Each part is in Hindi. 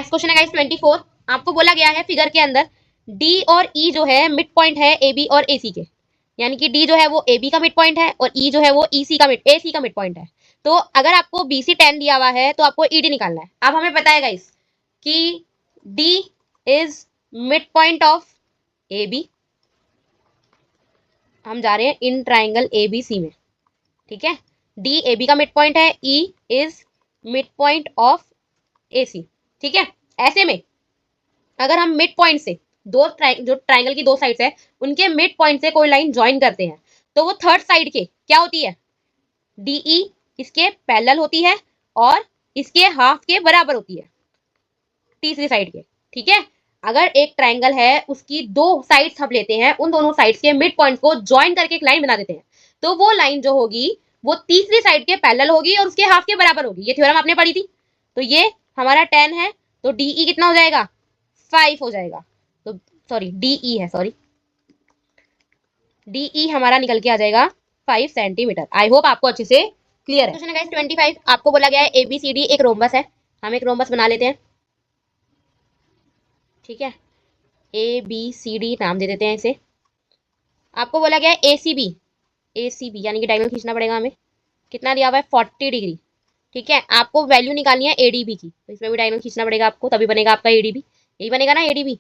नेक्स्ट क्वेश्चन है गाइस 24। आपको बोला गया है फिगर के अंदर डी और ई जो है मिड पॉइंट है ए बी और ए सी के, यानी कि डी जो है वो ए बी का मिड पॉइंट है और ई जो है वो ई सी का ए सी का मिड पॉइंट है। तो अगर आपको बी सी 10 दिया हुआ है तो आपको ई डी निकालना है। अब हमें पता है गाइस कि d is mid point of a b, हम जा रहे हैं in triangle A B C में, ठीक है। डी ए बी का मिड पॉइंट है, E is mid point of A C, ठीक है। ऐसे में अगर हम मिड पॉइंट से जो ट्राइंगल की दो साइड्स है उनके मिड पॉइंट से कोई लाइन ज्वाइन करते हैं तो वो थर्ड साइड के क्या होती है, डीई इसके पैरेलल होती है और इसके हाफ के बराबर होती है तीसरी साइड के, ठीक है। अगर एक ट्राइंगल है उसकी दो साइड्स हम लेते हैं, उन दोनों साइड्स के मिड पॉइंट को ज्वाइन करके एक लाइन बना देते हैं, तो वो लाइन जो होगी वो तीसरी साइड के पैरेलल होगी और उसके हाफ के बराबर होगी। ये थ्योरम आपने पढ़ी थी। तो ये हमारा 10 है, तो डीई कितना हो जाएगा, 5 हो जाएगा। तो सॉरी डीई है, सॉरी डीई हमारा निकल के आ जाएगा 5 सेंटीमीटर। आई होप आपको अच्छे से क्लियर है। Question guys 25। आपको बोला गया है एबीसीडी एक रोम्बस है, हम एक रोम्बस बना लेते हैं, ठीक है। ए बी सी डी नाम दे देते हैं इसे। आपको बोला गया है ए सी बी यानी कि डायगोनल खींचना पड़ेगा हमें। कितना दिया हुआ है, 40 डिग्री, ठीक है। आपको वैल्यू निकालनी है एडीबी की, तो इसमें भी डायगोनल खींचना पड़ेगा आपको, तभी बनेगा आपका एडीबी। यही बनेगा ना एडीबी,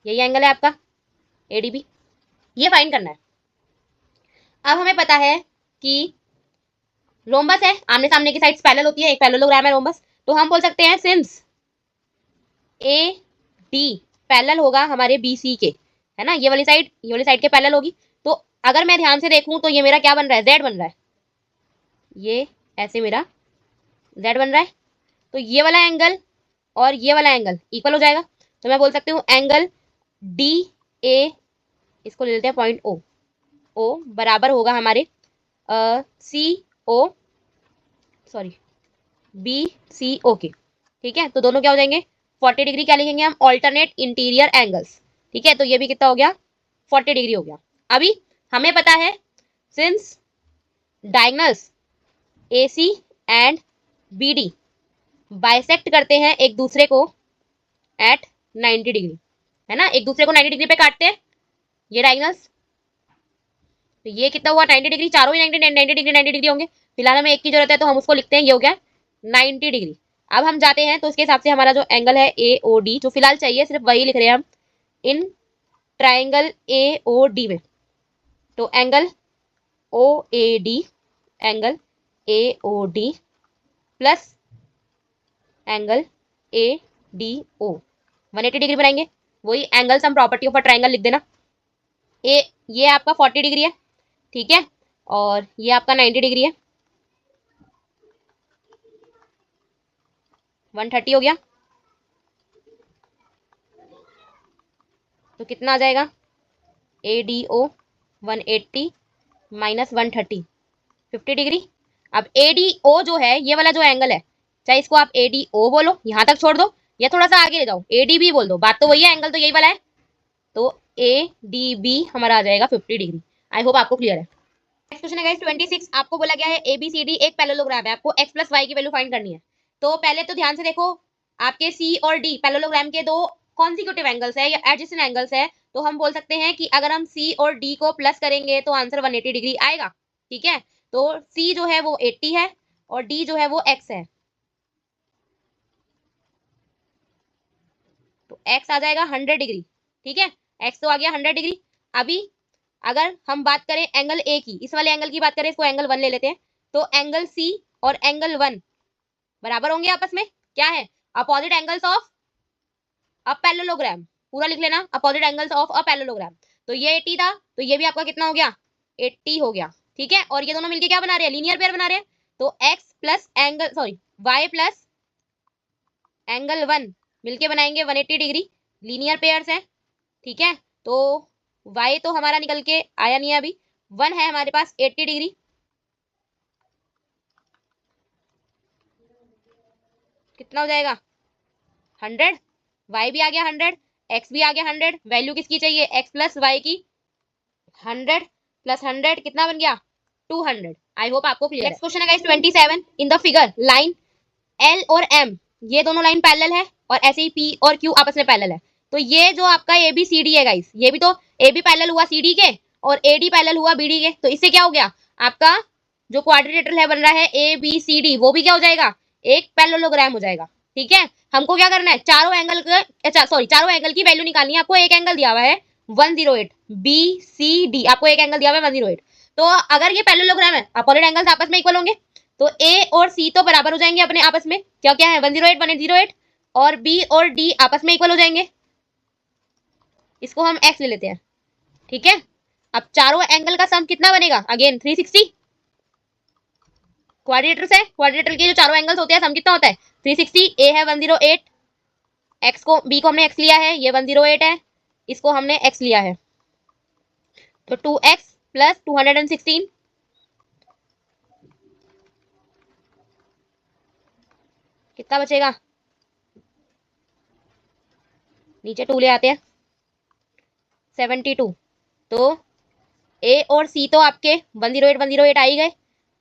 यही एंगल है आपका एडीबी, ये फाइंड करना है। अब हमें पता है कि रोम्बस है, आमने सामने की साइड्स पैरेलल होती है, एक पैरेललोग्राम है रोम्बस, तो हम बोल सकते हैं सिंस ए डी पैरेलल होगा हमारे बी सी के, है ना, ये वाली साइड के पैरेलल होगी। तो अगर मैं ध्यान से देखूं तो ये मेरा क्या बन रहा है, जेड बन रहा है, ये ऐसे मेरा जेड बन रहा है। तो ये वाला एंगल और ये वाला एंगल इक्वल हो जाएगा, तो मैं बोल सकती हूँ एंगल डी ए, इसको ले लेते हैं पॉइंट ओ, ओ बराबर होगा हमारे सी ओ सॉरी बी सी ओ के, ठीक है। तो दोनों क्या हो जाएंगे 40 डिग्री, क्या लिखेंगे हम, ऑल्टरनेट इंटीरियर एंगल्स, ठीक है। तो ये भी कितना हो गया 40 डिग्री हो गया। अभी हमें पता है since diagonals a c and b d bisect करते हैं एक दूसरे को एट 90 डिग्री, है ना, एक दूसरे को 90 डिग्री पे काटते हैं ये डायगोनल्स। तो ये कितना हुआ 90 डिग्री, चारों ही 90 डिग्री होंगे। फिलहाल हमें एक की जरूरत है तो हम उसको लिखते हैं, ये हो गया 90 डिग्री। अब हम जाते हैं तो इसके हिसाब से हमारा जो एंगल है ए ओ डी, जो फिलहाल चाहिए सिर्फ वही लिख रहे हैं हम in triangle A o d में। तो angle o a d, angle a o d plus angle a d o 180 degree बनाएंगे। वही angle sum property of a triangle लिख देना। ये आपका 40 डिग्री है, ठीक है, और ये आपका 90 डिग्री है, 130 हो गया। तो कितना आ जाएगा a d o 180 minus 130, 50 degree. अब ए डी ओ जो है ये वाला जो एंगल है, चाहे इसको आप ए डी ओ बोलो, यहां तक छोड़ दो, या थोड़ा सा आगे ले जाओ ए डी बी बोल दो, बात तो वही है, एंगल तो यही वाला है। तो ए डी बी हमारा आ जाएगा 50 डिग्री। आई होप आपको क्लियर है। नेक्स्ट क्वेश्चन है गाइस 26। आपको बोला गया है एबीसीडी एक पैरेललोग्राम है, आपको x प्लस वाई की वैल्यू फाइंड करनी है। तो पहले तो ध्यान से देखो, आपके सी और डी पैरेललोग्राम के दो कॉन्सिक्यूटिव एंगल्स है या एडजेसेंट एंगल्स है, तो हम बोल सकते हैं कि अगर हम सी और डी को प्लस करेंगे तो आंसर 180 डिग्री आएगा, ठीक है। तो सी जो है वो 80 है और डी जो है वो x है, तो x आ जाएगा 100 डिग्री, ठीक है, x तो आ गया 100 डिग्री। अभी अगर हम बात करें एंगल ए की, इस वाले एंगल की बात करें, इसको एंगल 1 ले लेते हैं, तो एंगल सी और एंगल 1 बराबर होंगे आपस में, क्या है, opposite angles of a parallelogram, पूरा लिख लेना, opposite angles of a parallelogram. तो ये 80 था, तो ये भी आपका कितना हो गया 80 हो गया, ठीक है। और ये दोनों मिलके क्या बना रहे हैं, लीनियर पेयर बना रहे हैं। तो x plus angle sorry y plus angle 1 मिलके बनाएंगे 180 डिग्री, लीनियर पेयर्स हैं, ठीक है। तो y तो हमारा निकल के आया नहीं है अभी, 1 है हमारे पास 80 डिग्री, कितना हो जाएगा 100, y भी आ गया 100, x भी आ गया 100, वैल्यू किसकी चाहिए x प्लस वाई की, 100 प्लस 100 कितना बन गया 200। आई होप आपको क्लियर है। नेक्स्ट क्वेश्चन है guys 27। In the figure line L और M ये दोनों लाइन पैरेलल है और ऐसे ही पी और क्यू आपस में पैरेलल है। तो ये जो आपका ए बी सी डी है गाइस, ये भी तो ए बी पैरेलल हुआ सी डी के और ए डी पैरेलल हुआ बी डी के, तो इससे क्या हो गया आपका जो क्वाड्रिलेटरल है बन रहा है ए बी सी डी, वो भी क्या हो जाएगा, एक पैरेललोग्राम हो जाएगा। ठीक है, हमको क्या करना है, चारों एंगल का, अच्छा सॉरी, चारों एंगल की वैल्यू निकालनी है। आपको एक एंगल दिया हुआ है 108, बी सी डी, आपको एक एंगल दिया हुआ है 108। तो अगर ये पैरेललोग्राम है, अपोजिट एंगल्स आपस में इक्वल होंगे, तो ए और सी तो बराबर हो जाएंगे अपने आपस में, क्या क्या है 108 1808, और बी और डी आपस में इक्वल हो जाएंगे, इसको हम एक्स ले लेते हैं। ठीक है, अब चारों एंगल का सम कितना बनेगा, अगेन 360, क्वाड्रिलेटर से क्वाड्रिलेटर के जो चारों एंगल्स होते हैं सम कितना होता है 360, ए है 108, एक्स को बी को हमने एक्स लिया है, ये 108 है, इसको हमने एक्स लिया है, तो 2x प्लस 216, कितना बचेगा, नीचे 2 ले आते हैं, 72। तो ए और सी तो आपके 108 108 आ ही गए,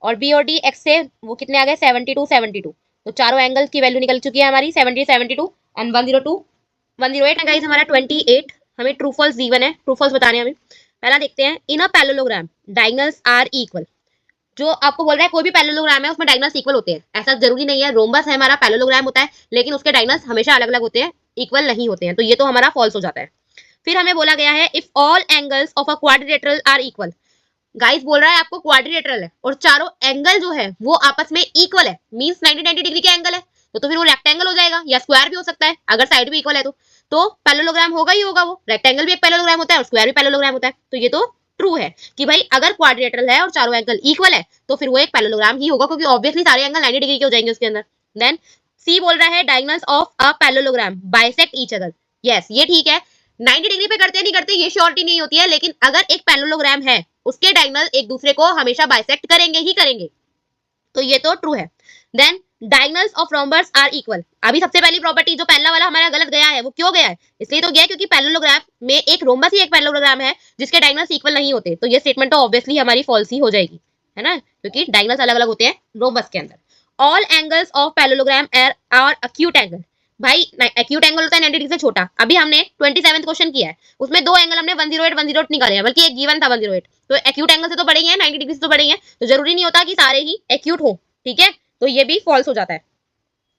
और बी और डी एक्स से वो कितने आ गए 72 72। तो चारों एंगल्स की वैल्यू निकल चुकी है हमारी 70 72 एंड 102 108 है गाइस हमारा 28। हमें ट्रू फॉल्स गिवन है, ट्रू फॉल्स बताने हमें। पहला देखते हैं, in a parallelogram diagonals are equal. जो आपको बोल रहा है कोई भी पैरेललोग्राम है उसमें डायगोनल्स इक्वल होते हैं, ऐसा जरूरी नहीं है। रोम्बस है हमारा पैरेललोग्राम होता है, लेकिन उसके डायगोनल्स हमेशा अलग अलग होते हैं, इक्वल नहीं होते हैं, तो ये तो हमारा फॉल्स हो जाता है। फिर हमें बोला गया है if all angles of a quadrilateral are equal. Guys बोल रहा है आपको क्वाड्रिलेटरल है और चारों एंगल जो है वो आपस में इक्वल है, मींस 90 90 डिग्री के एंगल है, तो फिर वो रेक्टेंगल हो जाएगा या स्क्वायर भी हो सकता है अगर साइड भी इक्वल है तो पैरेललोग्राम होगा ही होगा। वो रेक्टेंगल भी एक पैरेललोग्राम होता है और स्क्वायर भी पैरेललोग्राम होता है, तो ये तो ट्रू है कि भाई अगर क्वाड्रिलेटरल है और चारों एंगल इक्वल है तो फिर वो एक पैरेललोग्राम ही होगा, क्योंकि ऑब्वियसली सारे एंगल 90 डिग्री के हो जाएंगे उसके अंदर। देन सी बोल रहा है diagonals of a parallelogram bisect each other. Yes, ये ठीक है, 90 डिग्री पे करते नहीं करते ये श्योरिटी नहीं होती है, लेकिन अगर एक पैरेललोग्राम है उसके डायगोनल एक दूसरे को हमेशा बाइसेक्ट करेंगे ही करेंगे, तो ये तो ट्रू है। Then diagonals of rhombus are equal. अभी सबसे पहली प्रॉपर्टी जो पहला वाला हमारा गलत गया है, वो क्यों गया है, इसलिए तो गया क्योंकि पैरेललोग्राम में एक रोम्बस ही एक पैरेललोग्राम है जिसके डायगोनल्स इक्वल नहीं होते, तो ये स्टेटमेंट तो ऑब्वियसली हमारी फॉल्स ही हो जाएगी, है ना, क्योंकि डायगोनल्स अलग अलग होते हैं रोम्बस के अंदर। All angles of parallelogram are acute angle. भाई एक्यूट एंगल होता है 90 डिग्री से छोटा। अभी हमने 27th क्वेश्चन किया है, उसमें दो एंगल हमने 108 108 निकाले हैं, बल्कि एक गिवन था 108, तो एक्यूट एंगल से तो बड़े ही है, 90 डिग्री से तो बड़े ही है, तो जरूरी नहीं होता कि सारे ही एक्यूट हो। ठीक है, तो ये भी फॉल्स हो जाता है।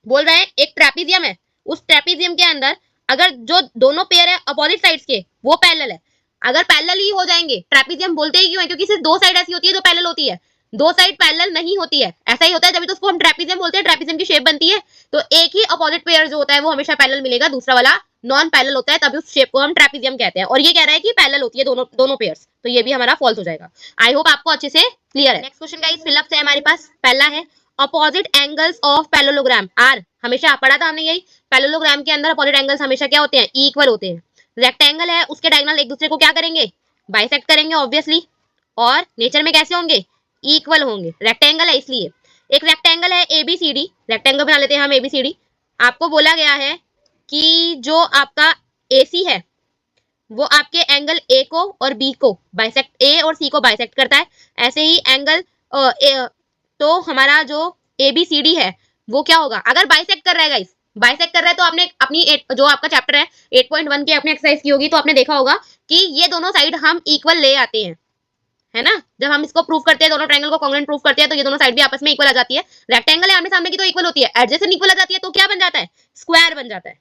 बोल रहे हैं एक ट्रेपीजियम है, उस ट्रेपीजियम के अंदर अगर जो दोनों पेयर है अपोजिट साइड्स के वो पैरेलल है, अगर पैरेलल ही हो जाएंगे, ट्रेपीजियम बोलते ही क्यों है, क्योंकि सिर्फ दो साइड ऐसी होती है जो पैरेलल होती है, दो साइड पैरेलल नहीं होती है, ऐसा ही होता है, जब तो उसको हम ट्रेपीजियम बोलते हैं, ट्रेपीजियम की शेप बनती है, तो एक ही अपोजिट पेयर जो होता है वो हमेशा पैरेलल मिलेगा, दूसरा वाला नॉन पैरेलल होता है, तभी उस शेप को हम ट्रेपीजियम कहते हैं। और ये कह रहा है कि पैरेलल होती है दोनों दोनों पेयर्स, तो ये भी हमारा फॉल्स हो जाएगा। आई होप आपको अच्छे से क्लियर है। नेक्स्ट क्वेश्चन गाइस फिलअप से हमारे पास पहला है opposite angles of parallelogram are. हमेशा पढ़ा था हमने यही, पैरेललोग्राम के अंदर अपोजिट एंगल्स हमेशा क्या होते हैं, इक्वल होते हैं। रेक्टेंगल है उसके डायगोनल एक दूसरे को क्या करेंगे, बाइसेक्ट करेंगे ऑब्वियसली, और नेचर में कैसे होंगे, इक्वल होंगे, रेक्टेंगल है इसलिए। एक रेक्टेंगल है एबीसीडी, रेक्टेंगल बना लेते हैं हम एबीसीडी। आपको बोला गया है कि जो आपका एसी है वो आपके एंगल ए को और बी को बाइसेक्ट, ए और सी को बाइसेक्ट करता है, ऐसे ही एंगल तो हमारा जो एबीसीडी है वो क्या होगा, अगर बाइसेक्ट कर रहा है गाइस, बाइसेक्ट कर रहा है, तो आपने अपनी जो आपका चैप्टर है 8.1 की अपनी एक्सरसाइज की होगी, तो आपने देखा होगा कि ये दोनों साइड हम इक्वल ले आते हैं, है ना, जब हम इसको प्रूव करते हैं, दोनों ट्रायंगल को कॉन्ग्रुएंट प्रूव करते हैं, तो ये दोनों साइड भी आपस में इक्वल आ जाती है। रेक्टेंगल है आमने सामने की तो इक्वल होती है, एडजेसेंट इक्वल आ जाती है, तो क्या बन जाता है, स्क्वायर बन जाता है।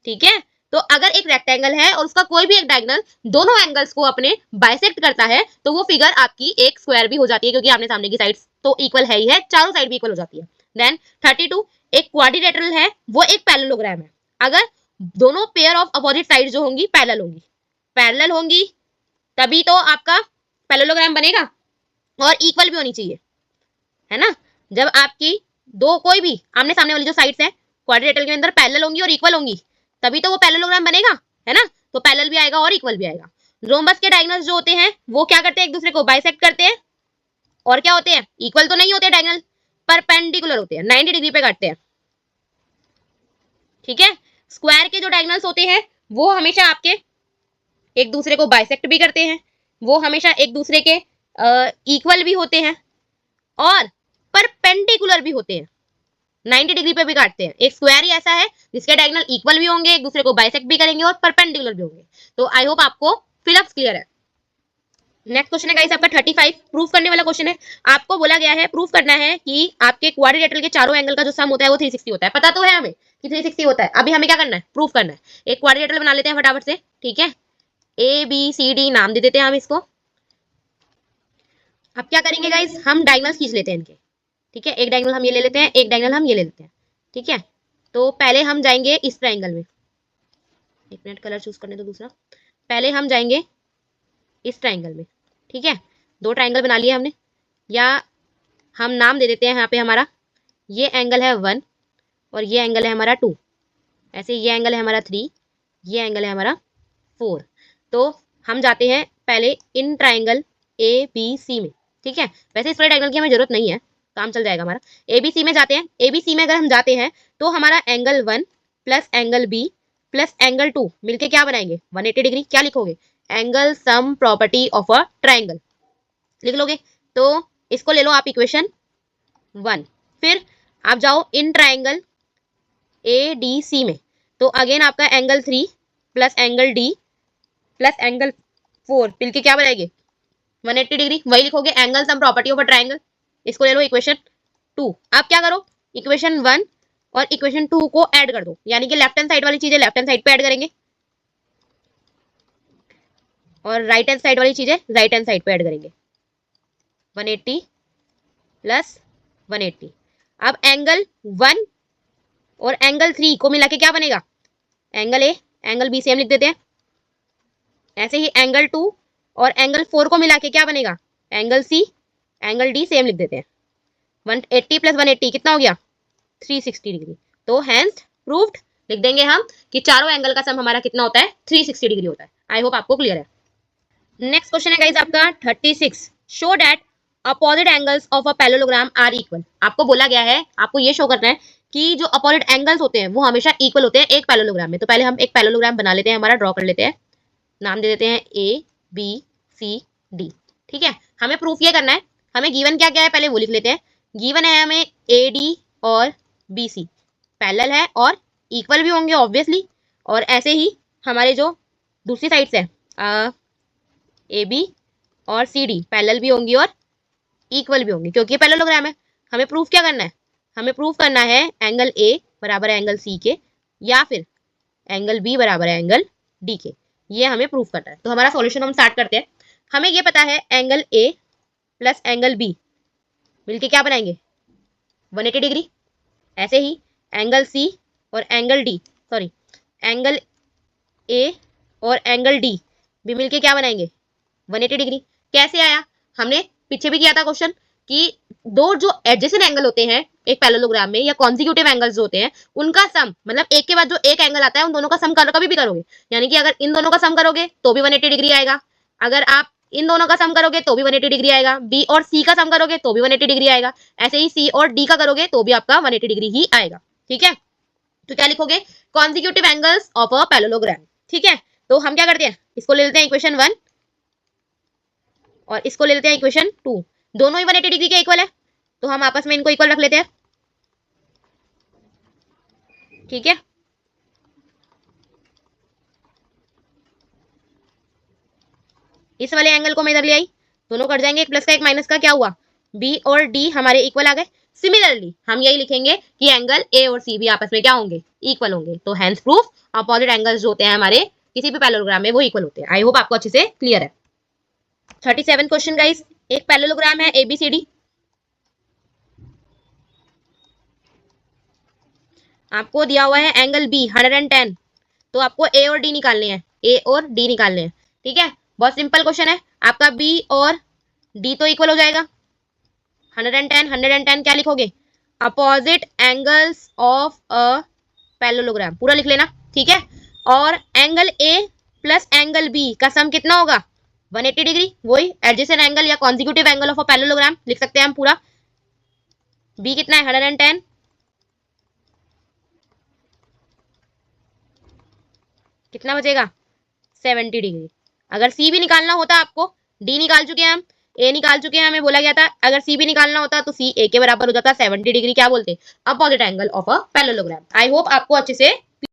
ठीक है, तो अगर एक रेक्टेंगल है और उसका कोई भी एक डायगोनल दोनों एंगल्स को अपने बाइसेक्ट करता है, तो वो फिगर आपकी एक स्क्वायर भी हो जाती है, क्योंकि आमने सामने की साइड्स तो इक्वल है ही है, चारों साइड भी इक्वल हो जाती है। देन 32 एक क्वाड्रिलेटरल है, वो एक पैरेललोग्राम है। अगर दोनों पेयर ऑफ अपोजिट साइड जो होंगी पैरेलल होंगी तभी तो आपका पैरेललोग्राम बनेगा, और इक्वल भी होनी चाहिए, है ना। जब आपकी दो कोई भी आमने सामने वाली जो साइड्स हैं क्वाड्रिलेटरल के अंदर पैरेलल होंगी और इक्वल होंगी, तभी तो वो पैरेललोग्राम बनेगा, है ना, तो पैरेलल भी आएगा और इक्वल भी आएगा। रोम्बस के डायगोनल्स जो होते हैं वो क्या करते हैं, एक दूसरे को बाइसेक्ट करते हैं, और क्या होते हैं, इक्वल तो नहीं होते डायगोनल, परपेंडिकुलर होते हैं, 90 डिग्री पे काटते हैं। ठीक है, स्क्वायर के जो डायगोनल्स होते हैं वो हमेशा आपके एक दूसरे को बाइसेक्ट भी करते हैं, वो हमेशा एक दूसरे के इक्वल भी होते हैं, और परपेंडिकुलर भी होते हैं, 90 डिग्री पे भी काटते हैं। एक स्क्वायर ही ऐसा है जिसके डायगोनल इक्वल भी होंगे, एक दूसरे को बाइसेक्ट भी करेंगे और परपेंडिकुलर भी होंगे। तो आई होप आपको फिलअप्स क्लियर है। नेक्स्ट क्वेश्चन है गाइस आपका 35 प्रूफ करने वाला क्वेश्चन है। आपको बोला गया है प्रूफ करना है कि आपके क्वाड्रिलेटरल के चारों एंगल का जो सम होता है वो 360 होता है। पता तो है हमें कि 360 होता है। अभी हमें क्या करना है, प्रूफ करना है। एक क्वाड्रिलेटरल बना लेते हैं फटाफट से, ठीक है। ए बी सी डी नाम दे देते हैं हम इसको। अब क्या करेंगे गाइस, हम डायगोनल्स खींच लेते हैं इनके, ठीक है। एक डायगोनल हम ये ले लेते हैं, एक डायगोनल हम ये ले लेते हैं, ठीक है। तो पहले हम जाएंगे इस ट्रायंगल में, एक मिनट कलर चूज करने दो दूसरा। पहले हम जाएंगे इस ट्रायंगल में, ठीक है। दो ट्रायंगल बना लिए हमने, या हम नाम दे देते हैं यहाँ पे हमारा, ये एंगल है 1 और ये एंगल है हमारा 2, ऐसे ये एंगल है हमारा 3, ये एंगल है हमारा 4। तो हम जाते हैं पहले in triangle A B C में, ठीक है। वैसे इस वाले ट्रायंगल की हमें जरूरत नहीं है, काम चल जाएगा हमारा। ए बी सी में जाते हैं। ए बी सी में अगर हम जाते हैं तो हमारा angle 1 plus angle b plus angle 2 मिलके क्या बनाएंगे, 180 डिग्री। क्या लिखोगे, angle sum property of a triangle लिख लोगे। तो इसको ले लो आप इक्वेशन 1। फिर आप जाओ in triangle A D C में, तो अगेन आपका angle 3 plus angle D plus angle 4 मिलके क्या बनाएंगे, 180 डिग्री। वही लिखोगे, angle sum property of a triangle. इसको ले लो इक्वेशन 2। आप क्या करो, इक्वेशन 1 और इक्वेशन 2 को ऐड कर दो, यानी कि लेफ्ट हैंड साइड वाली चीजें लेफ्ट हैंड साइड पे ऐड करेंगे और राइट हैंड साइड वाली चीजें राइट हैंड साइड पे ऐड करेंगे। 180 प्लस 180। अब एंगल 1 और एंगल 3 को मिला के क्या बनेगा, angle A angle B same लिख देते हैं। ऐसे ही एंगल 2 और एंगल 4 को मिला के क्या बनेगा, angle c angle d same लिख देते हैं। 180 प्लस 180 कितना हो गया, 360 डिग्री। तो हैंस प्रूव्ड लिख देंगे हम कि चारों एंगल का सम हमारा कितना होता है, 360 डिग्री होता है। आई होप आपको क्लियर है। नेक्स्ट क्वेश्चन है गाइस आपका 36। Show that opposite angles of a parallelogram are equal. आपको बोला गया है, आपको ये शो करना है कि जो अपोजिट एंगल्स होते हैं वो हमेशा इक्वल होते हैं एक पैरेललोग्राम में। तो पहले हम एक पैरेललोग्राम बना लेते हैं, हमारा ड्रॉ कर लेते हैं। नाम दे देते हैं ए बी सी डी, ठीक है। हमें प्रूफ ये करना है, हमें गिवन क्या क्या है पहले वो लिख लेते हैं। गिवन है हमें ए डी और बी सी पैरेलल है और इक्वल भी होंगे ऑब्वियसली। और ऐसे ही हमारे जो दूसरी साइड से ए बी और सी डी पैरेलल भी होंगी और इक्वल भी होंगी, क्योंकि पैरेललोग्राम है। हमें प्रूफ क्या करना है, हमें प्रूफ करना है एंगल ए बराबर है एंगल सी के, या फिर एंगल बी बराबर है एंगल डी के। ये हमें प्रूफ करना है। तो हमारा सॉल्यूशन हम स्टार्ट करते हैं। हमें ये पता है angle a plus angle b मिलके क्या बनाएंगे, 180 डिग्री। ऐसे ही एंगल सी और angle D, sorry angle A और एंगल डी भी मिलके क्या बनाएंगे, 180 डिग्री। कैसे आया, हमने पीछे भी किया था क्वेश्चन कि दो जो एडजेसेंट एंगल होते हैं एक पैरेललोग्राम में, या कॉन्जिक्यूटिव एंगल्स जो होते हैं उनका सम, मतलब एक के बाद जो एक एंगल आता है उन दोनों का सम कभी भी करोगे, यानी कि अगर इन दोनों का सम करोगे तो भी 180 डिग्री आएगा, अगर आप इन दोनों का सम करोगे तो भी 180 डिग्री आएगा, बी और सी का सम करोगे तो भी 180 डिग्री आएगा, ऐसे ही सी और डी का करोगे तो भी आपका 180 डिग्री ही आएगा, ठीक है। तो क्या लिखोगे, consecutive angles of a parallelogram, ठीक है। तो हम क्या करते हैं, इसको ले लेते हैं इक्वेशन 1 और इसको ले लेते हैं इक्वेशन 2। दोनों ही 180 डिग्री के इक्वल है, तो हम आपस में इनको इक्वल रख लेते हैं, ठीक है। इस वाले एंगल को मैं इधर ले आई, दोनों कट जाएंगे, एक प्लस का एक माइनस का, क्या हुआ, बी और डी हमारे इक्वल आ गए। सिमिलरली हम यही लिखेंगे कि एंगल ए और सी भी आपस में क्या होंगे, इक्वल होंगे। तो हैंस प्रूफ अपोजिट एंगल्स जो होते हैं हमारे किसी भी पैरेललोग्राम में वो इक्वल होते हैं। आई होप आपको अच्छे से क्लियर है। 37 क्वेश्चन गाइस, एक पैरेललोग्राम है एबीसीडी। आपको दिया हुआ है एंगल बी 110, तो आपको ए और डी निकालने हैं, ए और डी निकालने हैं, ठीक है। बहुत सिंपल क्वेश्चन है, आपका बी और डी तो इक्वल हो जाएगा। 110 क्या लिखोगे, opposite angles of a parallelogram, पूरा लिख लेना, ठीक है। और angle a plus angle b का सम कितना होगा, 180 डिग्री, वही एडजेसेंट एंगल या consecutive angle of a parallelogram लिख सकते हैं हम पूरा। बी कितना है 110, कितना बचेगा 70 डिग्री। अगर सी भी निकालना होता आपको, डी निकाल चुके हैं हम, ए निकाल चुके हैं, हमें बोला गया था अगर सी भी निकालना होता तो सी ए के बराबर हो जाता 70 डिग्री, क्या बोलते, opposite angle of a parallelogram. I hope आपको अच्छे से